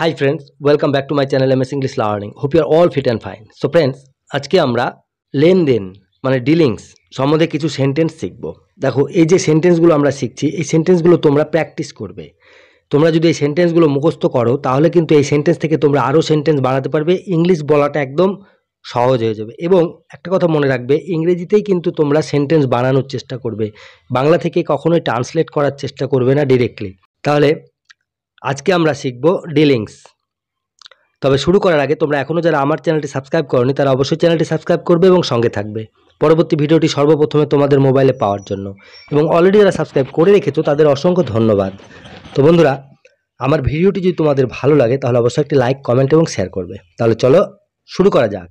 Hi friends, welcome back to my channel MS English Learning. Hope you are all fit and fine. So friends, আজকে আমরা লেনদেন মানে dealings সম্বন্ধে কিছু sentence শিখব। দেখো এই যে সেন্টেন্সগুলো আমরা শিখছি এই সেন্টেন্সগুলো তোমরা প্র্যাকটিস করবে। তোমরা যদি এই সেন্টেন্সগুলো মুখস্থ করো তাহলে কিন্তু এই সেন্টেন্স থেকে তোমরা আরও সেন্টেন্স বানাতে পারবে, ইংলিশ বলাটা একদম সহজ হয়ে যাবে। এবং একটা কথা মনে রাখবে, ইংরেজিতেই কিন্তু তোমরা সেন্টেন্স বানানোর চেষ্টা করবে, বাংলা থেকে কখনোই ট্রান্সলেট করার চেষ্টা করবে না ডিরেক্টলি। তাহলে আজকে আমরা শিখব ডিলিংস। তবে শুরু করার আগে তোমরা এখনও যারা আমার চ্যানেলটি সাবস্ক্রাইব করোনি তারা অবশ্যই চ্যানেলটি সাবস্ক্রাইব করবে এবং সঙ্গে থাকবে পরবর্তী ভিডিওটি সর্বপ্রথমে তোমাদের মোবাইলে পাওয়ার জন্য। এবং অলরেডি যারা সাবস্ক্রাইব করে রেখেছো তাদের অসংখ্য ধন্যবাদ। তো বন্ধুরা, আমার ভিডিওটি যদি তোমাদের ভালো লাগে তাহলে অবশ্যই একটি লাইক, কমেন্ট এবং শেয়ার করবে। তাহলে চলো শুরু করা যাক।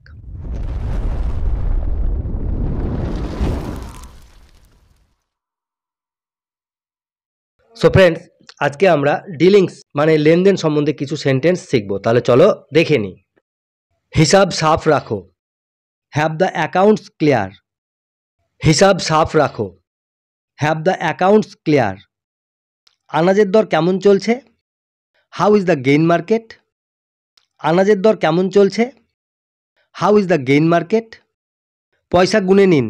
সো ফ্রেন্ডস, আজকে আমরা ডিলিংস মানে লেনদেন সম্বন্ধে কিছু সেন্টেন্স শিখব। তাহলে চলো দেখে নিই। হিসাব সাফ রাখো, হ্যাভ দ্য অ্যাকাউন্টস ক্লিয়ার। হিসাব সাফ রাখো, হ্যাভ দ্য অ্যাকাউন্টস ক্লিয়ার। আনাজের দর কেমন চলছে? How is the grain market? আনাজের দর কেমন চলছে? How is the grain market? পয়সা গুনে নিন,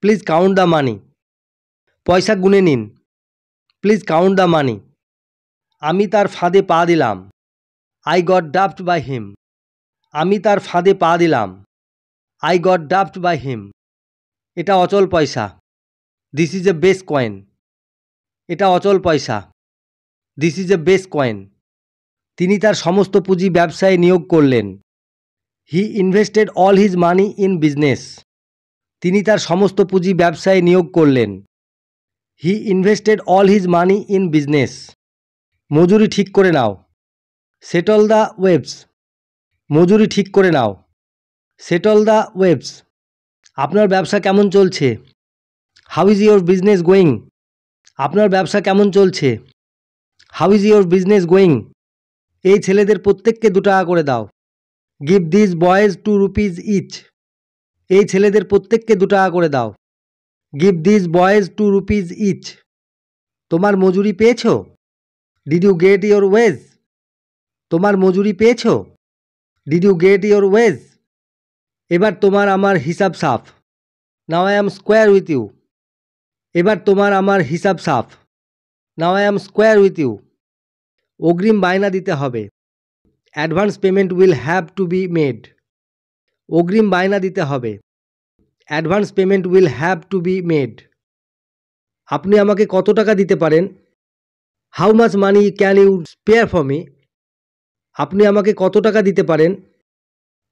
প্লিজ কাউন্ট দ্য মানি। পয়সা গুনে নিন, প্লিজ কাউন্ট দ্য মানি। আমি তার ফাঁদে পা দিলাম, I got duped by him. আমি তার ফাঁদে পা দিলাম, I got duped by him. এটা অচল পয়সা, this is a base coin. এটা অচল পয়সা, this is a base coin. তিনি তার সমস্ত পুঁজি ব্যবসায় নিয়োগ করলেন, he invested all his money in business. তিনি তার সমস্ত পুঁজি ব্যবসায় নিয়োগ করলেন, he invested all his money in business. মজুরি ঠিক করে নাও, সেটল দ্য ওয়েবস। মজুরি ঠিক করে নাও, সেটল দ্য ওয়েবস। আপনার ব্যবসা কেমন চলছে? How is your business going? আপনার ব্যবসা কেমন চলছে? How is your business going? এই ছেলেদের প্রত্যেককে 2 টাকা করে দাও, give this boys 2 rupees each. এই ছেলেদের প্রত্যেককে 2 টাকা করে দাও, give this boys 2 rupees each. তোমার মজুরি পেয়েছো? Did you get your wage? তোমার মজুরি পেয়েছো? Did you get your wage? এবার তোমার আমার হিসাব সাফ, now I am square with you. এবার তোমার আমার হিসাব সাফ, now I am square with you. অগ্রিম বায়না দিতে হবে, advance payment will have to be made. অগ্রিম বায়না দিতে হবে, advance payment will have to be made. আপনি আমাকে কত টাকা দিতে পারেন? How much money can you spare for me? আপনি আমাকে কত টাকা দিতে পারেন?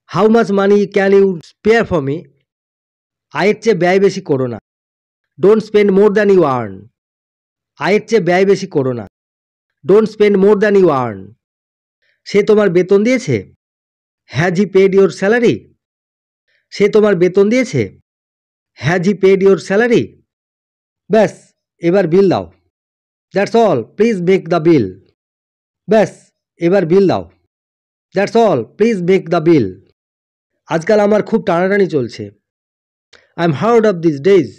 How much money can you spare for me? আয়ের চেয়ে ব্যয় বেশি করো না, don't spend more than you earn. আয়ের চেয়ে ব্যয় বেশি করো না, don't spend more than you earn. সে তোমার বেতন দিয়েছে? Has he paid your salary? সে তোমার বেতন দিয়েছে? Has he paid your salary? ব্যাস, এবার বিল দাও। That's all, please make the bill. ব্যাস, এবার বিল দাও। That's all, please make the bill. আজকাল আমার খুব টানাটানি চলছে, I am hard of this days.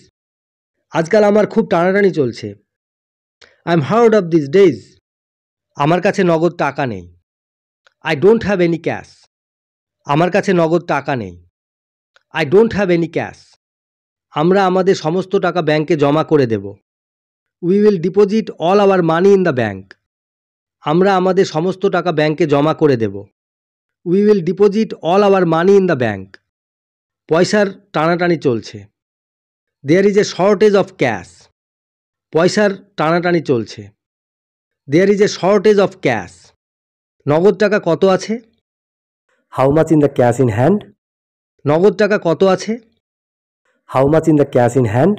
আজকাল আমার খুব টানাটানি চলছে, I am hard of this days. আমার কাছে নগদ টাকা নেই, I don't have any cash. আমার কাছে নগদ টাকা নেই, I don't have any cash. আমরা আমাদের সমস্ত টাকা ব্যাংকে জমা করে দেব, we will deposit all our money in the bank. আমরা আমাদের সমস্ত টাকা ব্যাংকে জমা করে দেব, we will deposit all our money in the bank. পয়সার টানাটানি চলছে, there is a shortage of cash. পয়সার টানাটানি চলছে, there is a shortage of cash. নগদ টাকা কত আছে? How much in the cash in hand? নগদ টাকা কত আছে? How much in the cash in hand?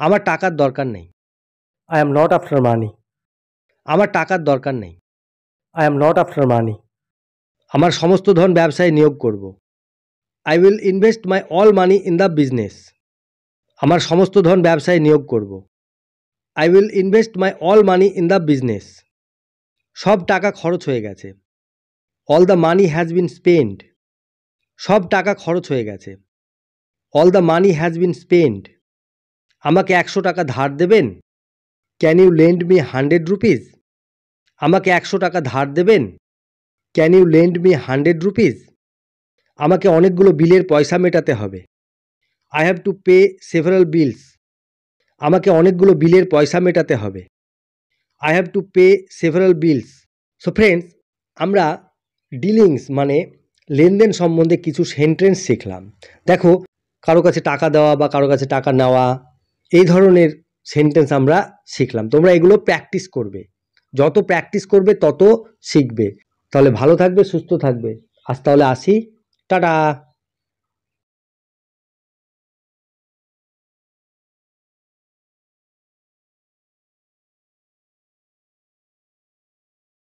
আমার টাকার দরকার নেই, I am not after money. আমার টাকার দরকার নেই, I am not after money. আমার সমস্ত ধন ব্যবসায় নিয়োগ করব, I will invest my all money in the business. আমার সমস্ত ধন ব্যবসায় নিয়োগ করব, I will invest my all money in the business. সব টাকা খরচ হয়ে গেছে, all the money has been spend. সব টাকা খরচ হয়ে গেছে, all the money has been spend. আমাকে 100 টাকা ধার দেবেন? Can you lend me 100 rupees? আমাকে 100 টাকা ধার দেবেন? Can you lend me 100 rupees? আমাকে অনেকগুলো বিলের পয়সা মেটাতে হবে। I have to pay several bills. আমাকে অনেকগুলো বিলের পয়সা মেটাতে হবে। I have to pay several bills. So friends, আমরা ডিলিংস মানে লেনদেন সম্বন্ধে কিছু সেন্টেন্স শিখলাম। দেখো, কারো কাছে টাকা দেওয়া বা কারো কাছে টাকা নেওয়া, এই ধরনের সেন্টেন্স আমরা শিখলাম। তোমরা এগুলো প্র্যাকটিস করবে, যত প্র্যাকটিস করবে তত শিখবে। তাহলে ভালো থাকবে, সুস্থ থাকবে। আজ তাহলে আসি, টাটা।